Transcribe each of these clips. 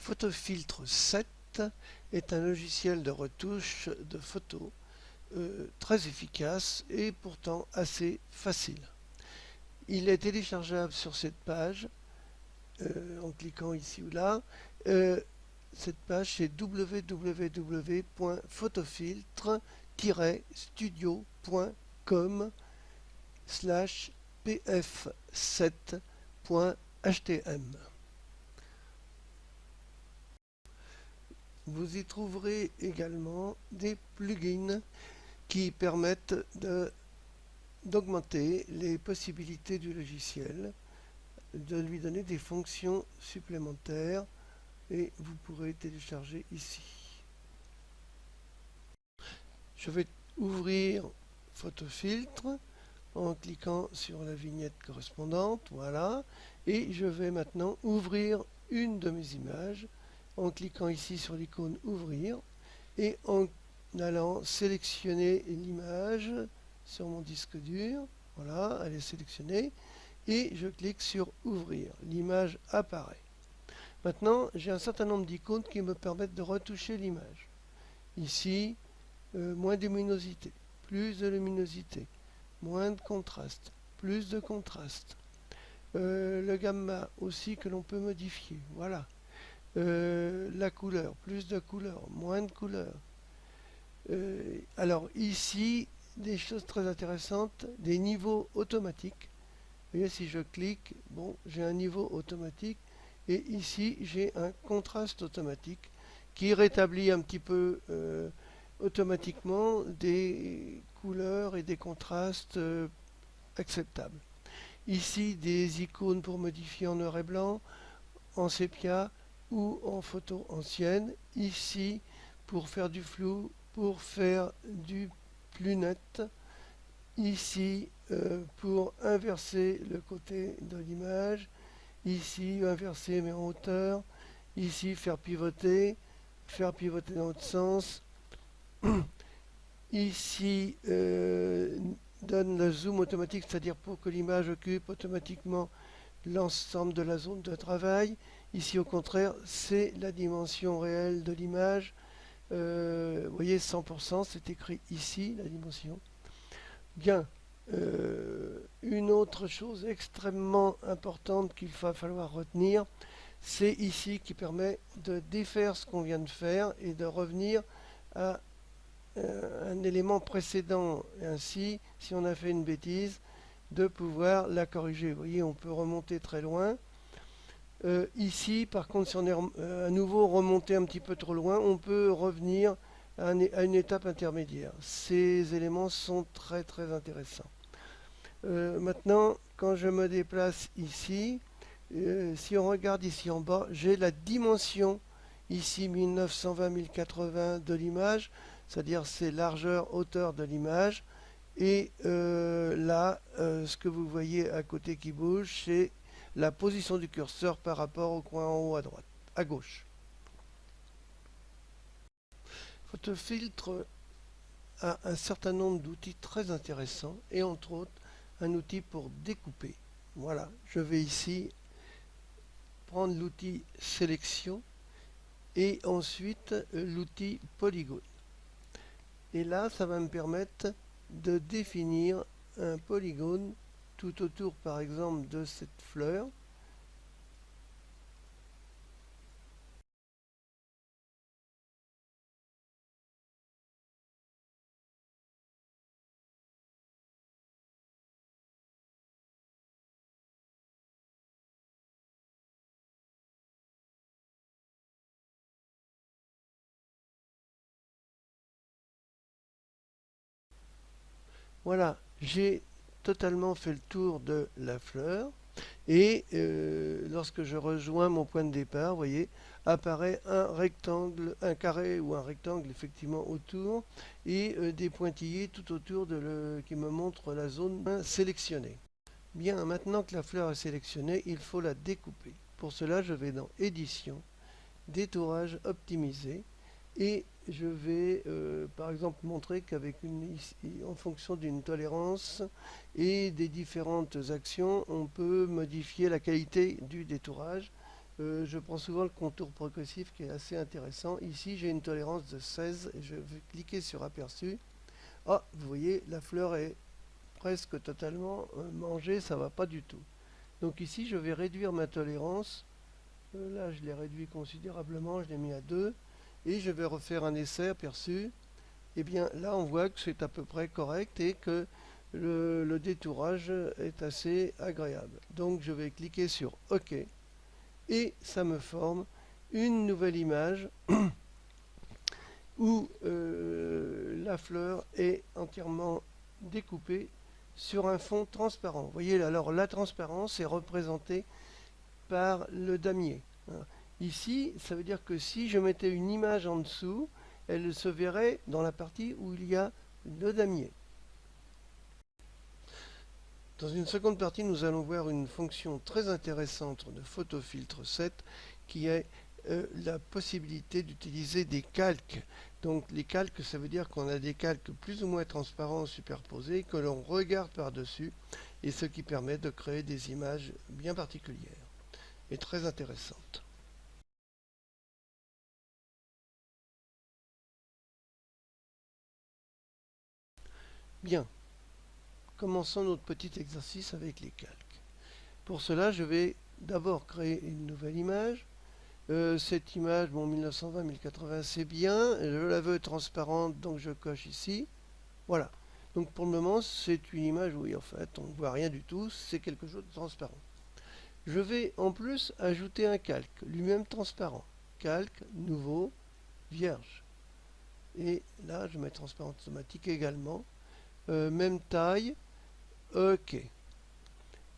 Photofiltre 7 est un logiciel de retouche de photos très efficace et pourtant assez facile. Il est téléchargeable sur cette page en cliquant ici ou là. Cette page c'est www.photofiltre-studio.com/pf7.htm. Vous y trouverez également des plugins qui permettent d'augmenter les possibilités du logiciel, de lui donner des fonctions supplémentaires et vous pourrez télécharger ici. Je vais ouvrir Photofiltre en cliquant sur la vignette correspondante, voilà, et je vais maintenant ouvrir une de mes images en cliquant ici sur l'icône ouvrir et en allant sélectionner l'image sur mon disque dur. Voilà, elle est sélectionnée et je clique sur ouvrir. L'image apparaît. Maintenant, j'ai un certain nombre d'icônes qui me permettent de retoucher l'image. Ici, moins de luminosité, plus de luminosité, moins de contraste, plus de contraste. Le gamma aussi que l'on peut modifier. Voilà. La couleur, plus de couleur, moins de couleur. Alors ici, des choses très intéressantes, des niveaux automatiques. Vous voyez, si je clique, bon, j'ai un niveau automatique et ici j'ai un contraste automatique qui rétablit un petit peu automatiquement des couleurs et des contrastes acceptables. Ici, des icônes pour modifier en noir et blanc, en sépia ou en photo ancienne. Ici, pour faire du flou, pour faire du plus net. Ici, pour inverser le côté de l'image. Ici, inverser mais en hauteur. Ici, faire pivoter dans l'autre sens. Ici, donne le zoom automatique, c'est-à-dire pour que l'image occupe automatiquement l'ensemble de la zone de travail. Ici, au contraire, c'est la dimension réelle de l'image. Vous voyez, 100%, c'est écrit ici, la dimension. Bien. Une autre chose extrêmement importante qu'il va falloir retenir, c'est ici qui permet de défaire ce qu'on vient de faire et de revenir à un élément précédent. Ainsi, si on a fait une bêtise, de pouvoir la corriger. Vous voyez, on peut remonter très loin. Ici, par contre, si on est à nouveau remonté un petit peu trop loin, on peut revenir à une étape intermédiaire. Ces éléments sont très très intéressants. Maintenant, quand je me déplace ici, si on regarde ici en bas, j'ai la dimension ici 1920-1080 de l'image, c'est-à-dire c'est largeur, hauteur de l'image. Et là, ce que vous voyez à côté qui bouge, c'est la position du curseur par rapport au coin en haut à droite, à gauche. Photofiltre a un certain nombre d'outils très intéressants et entre autres un outil pour découper. Voilà, je vais ici prendre l'outil sélection et ensuite l'outil polygone. Et là, ça va me permettre de définir un polygone tout autour, par exemple, de cette fleur. Voilà, j'ai totalement fait le tour de la fleur. Et lorsque je rejoins mon point de départ, vous voyez, apparaît un rectangle, un carré ou un rectangle effectivement autour et des pointillés tout autour qui me montrent la zone sélectionnée. Bien, maintenant que la fleur est sélectionnée, il faut la découper. Pour cela, je vais dans Édition, Détourage optimisé et je vais par exemple montrer en fonction d'une tolérance et des différentes actions, on peut modifier la qualité du détourage. je prends souvent le contour progressif qui est assez intéressant. Ici, j'ai une tolérance de 16 et je vais cliquer sur aperçu. Ah, vous voyez, la fleur est presque totalement mangée, ça va pas du tout. Donc ici, je vais réduire ma tolérance. Là, je l'ai réduit considérablement, je l'ai mis à 2. Et je vais refaire un essai aperçu. Et bien là, on voit que c'est à peu près correct et que le détourage est assez agréable. Donc je vais cliquer sur OK. Et ça me forme une nouvelle image où la fleur est entièrement découpée sur un fond transparent. Vous voyez, alors la transparence est représentée par le damier. Ici, ça veut dire que si je mettais une image en dessous, elle se verrait dans la partie où il y a le damier. Dans une seconde partie, nous allons voir une fonction très intéressante de PhotoFiltre 7 qui est la possibilité d'utiliser des calques. Donc les calques, ça veut dire qu'on a des calques plus ou moins transparents superposés que l'on regarde par-dessus et ce qui permet de créer des images bien particulières et très intéressantes. Bien, commençons notre petit exercice avec les calques. Pour cela, je vais d'abord créer une nouvelle image. Cette image, bon, 1920-1080, c'est bien. Je la veux transparente, donc je coche ici. Voilà. Donc pour le moment, c'est une image, oui, en fait, on ne voit rien du tout. C'est quelque chose de transparent. Je vais en plus ajouter un calque, lui-même transparent. Calque, nouveau, vierge. Et là, je mets transparent automatique également. Même taille, OK.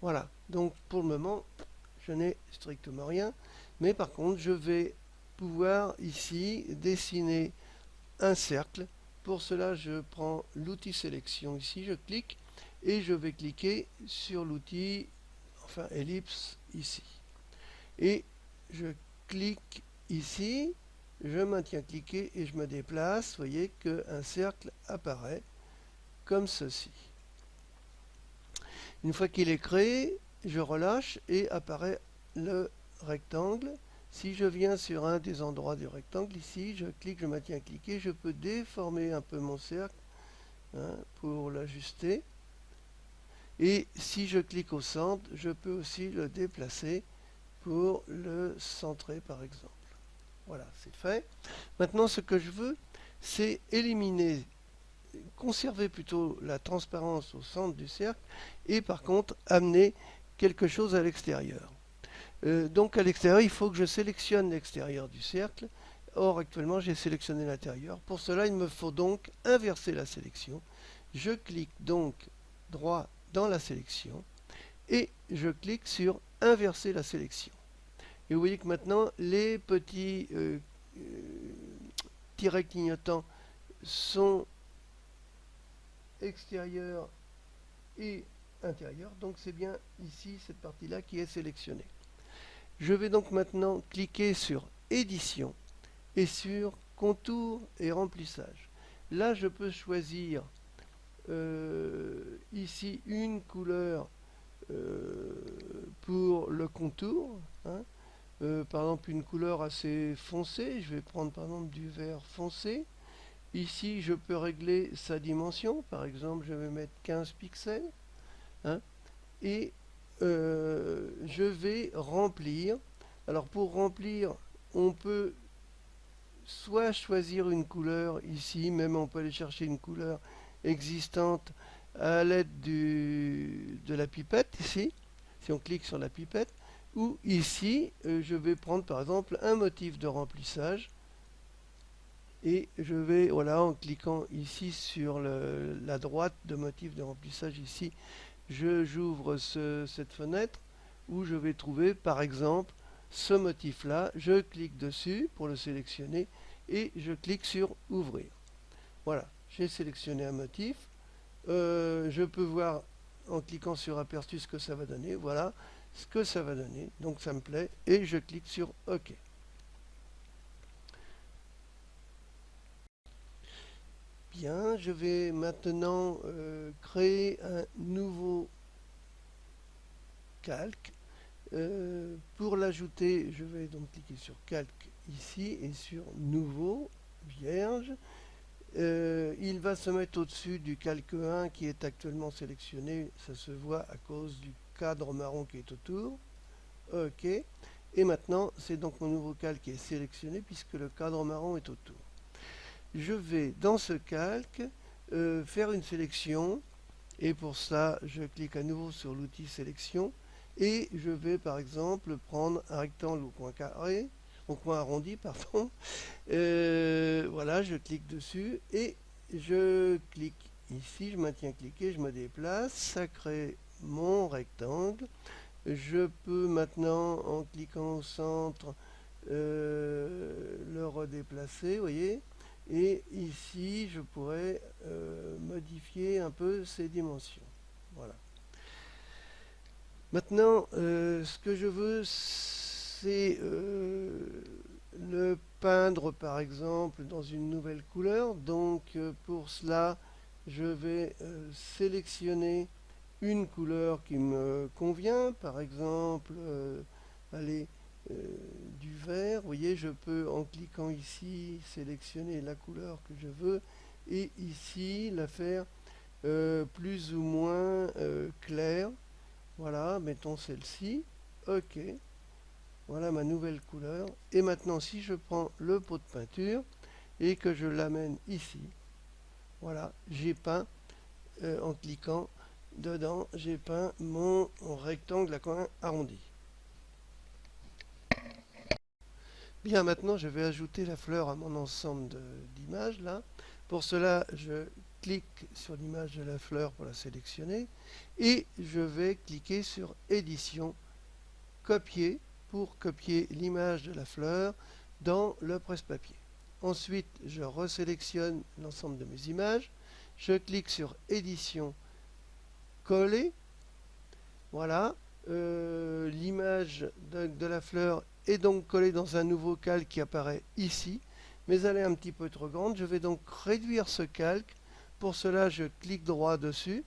Voilà. Donc pour le moment, je n'ai strictement rien. Mais par contre, je vais pouvoir ici dessiner un cercle. Pour cela, je prends l'outil sélection ici, je clique et je vais cliquer sur l'outil, enfin ellipse ici. Et je clique ici, je maintiens cliqué et je me déplace. Vous voyez qu'un cercle apparaît comme ceci. Une fois qu'il est créé, je relâche et apparaît le rectangle. Si je viens sur un des endroits du rectangle, ici, je clique, je maintiens cliqué, je peux déformer un peu mon cercle pour l'ajuster. Et si je clique au centre, je peux aussi le déplacer pour le centrer par exemple. Voilà, c'est fait. Maintenant, ce que je veux, c'est éliminer, conserver plutôt la transparence au centre du cercle et par contre amener quelque chose à l'extérieur. Donc à l'extérieur, il faut que je sélectionne l'extérieur du cercle. Or, actuellement, j'ai sélectionné l'intérieur. Pour cela, il me faut donc inverser la sélection. Je clique donc droit dans la sélection et je clique sur inverser la sélection. Et vous voyez que maintenant, les petits tirets clignotants sont extérieurs et intérieurs. Donc c'est bien ici, cette partie-là, qui est sélectionnée. Je vais donc maintenant cliquer sur Édition et sur Contour et remplissage. Là, je peux choisir ici une couleur pour le contour. Par exemple, une couleur assez foncée. Je vais prendre par exemple du vert foncé. Ici, je peux régler sa dimension. Par exemple, je vais mettre 15 pixels. Et je vais remplir. Alors pour remplir, on peut soit choisir une couleur ici, même on peut aller chercher une couleur existante à l'aide de la pipette ici, si on clique sur la pipette, ou ici, je vais prendre par exemple un motif de remplissage et je vais, voilà, en cliquant ici sur la droite de motif de remplissage ici, j'ouvre cette fenêtre où je vais trouver par exemple ce motif là, je clique dessus pour le sélectionner et je clique sur ouvrir. Voilà, j'ai sélectionné un motif. Je peux voir en cliquant sur aperçu ce que ça va donner. Voilà ce que ça va donner, donc ça me plaît et je clique sur OK. Bien, je vais maintenant créer un nouveau calque. Pour l'ajouter, je vais donc cliquer sur calque ici et sur nouveau, vierge. Il va se mettre au-dessus du calque 1 qui est actuellement sélectionné, ça se voit à cause du cadre marron qui est autour. OK. Et maintenant, c'est donc mon nouveau calque qui est sélectionné puisque le cadre marron est autour. Je vais dans ce calque faire une sélection et pour ça, je clique à nouveau sur l'outil sélection et je vais par exemple prendre un rectangle au coin arrondi, pardon. Voilà, je clique dessus et je clique ici, je maintiens cliqué, je me déplace, ça crée mon rectangle. Je peux maintenant, en cliquant au centre, le redéplacer, vous voyez. Et ici, je pourrais modifier un peu ses dimensions. Voilà. Maintenant, ce que je veux, c'est le peindre, par exemple, dans une nouvelle couleur. Donc, pour cela, je vais sélectionner une couleur qui me convient, par exemple, allez, du vert. Vous voyez, je peux, en cliquant ici, sélectionner la couleur que je veux et ici la faire plus ou moins claire. Voilà, mettons celle-ci. OK. Voilà ma nouvelle couleur. Et maintenant, si je prends le pot de peinture et que je l'amène ici, voilà, j'ai peint en cliquant dedans, j'ai peint mon rectangle à coin arrondi. Bien, maintenant je vais ajouter la fleur à mon ensemble d'images là. Pour cela, je clique sur l'image de la fleur pour la sélectionner et je vais cliquer sur édition, copier pour copier l'image de la fleur dans le presse-papier. Ensuite, je resélectionne l'ensemble de mes images, je clique sur édition, coller. Voilà, l'image de la fleur est donc collée dans un nouveau calque qui apparaît ici, mais elle est un petit peu trop grande. Je vais donc réduire ce calque. Pour cela, je clique droit dessus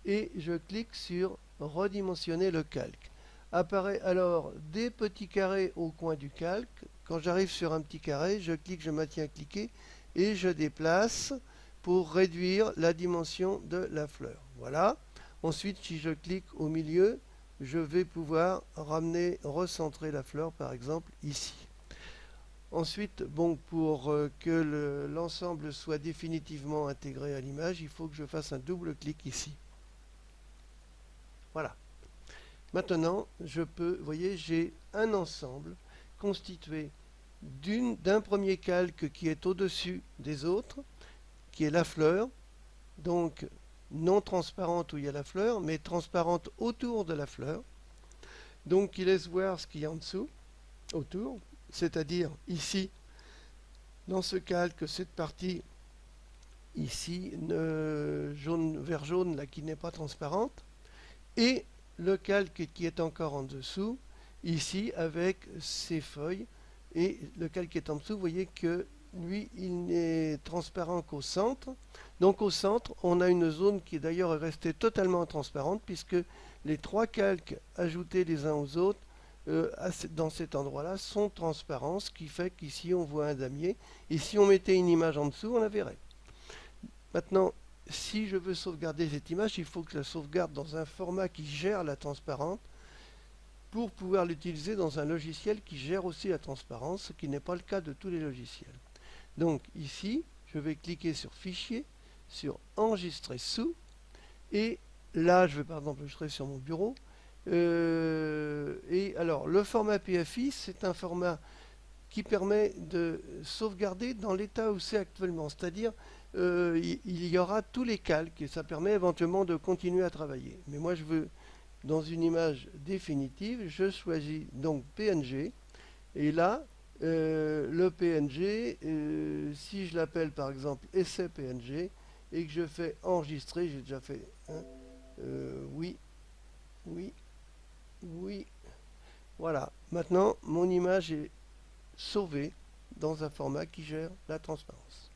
et je clique sur redimensionner le calque. Apparaît alors des petits carrés au coin du calque. Quand j'arrive sur un petit carré, je clique, je maintiens cliqué et je déplace pour réduire la dimension de la fleur. Voilà. Ensuite, si je clique au milieu, je vais pouvoir ramener, recentrer la fleur, par exemple, ici. Ensuite, bon, pour que l'ensemble soit définitivement intégré à l'image, il faut que je fasse un double clic ici. Voilà. Maintenant, je peux, vous voyez, j'ai un ensemble constitué d'un premier calque qui est au-dessus des autres, qui est la fleur, donc non transparente où il y a la fleur, mais transparente autour de la fleur. Donc qui laisse voir ce qu'il y a en dessous, autour, c'est-à-dire ici, dans ce calque, cette partie ici, jaune, vert jaune, là, qui n'est pas transparente, et le calque qui est encore en dessous, ici, avec ses feuilles, et le calque qui est en dessous, vous voyez que lui, il n'est transparent qu'au centre. Donc au centre, on a une zone qui d'ailleurs est restée totalement transparente, puisque les trois calques ajoutés les uns aux autres dans cet endroit-là sont transparents, ce qui fait qu'ici on voit un damier, et si on mettait une image en dessous, on la verrait. Maintenant, si je veux sauvegarder cette image, il faut que je la sauvegarde dans un format qui gère la transparence, pour pouvoir l'utiliser dans un logiciel qui gère aussi la transparence, ce qui n'est pas le cas de tous les logiciels. Donc ici, je vais cliquer sur Fichier, sur Enregistrer sous, et là, je vais par exemple enregistrer sur mon bureau. Et alors, le format PFI, c'est un format qui permet de sauvegarder dans l'état où c'est actuellement, c'est-à-dire il y aura tous les calques et ça permet éventuellement de continuer à travailler. Mais moi, je veux dans une image définitive, je choisis donc PNG et là, le PNG, si je l'appelle par exemple essai PNG et que je fais enregistrer, j'ai déjà fait oui, oui, oui. Voilà, maintenant mon image est sauvée dans un format qui gère la transparence.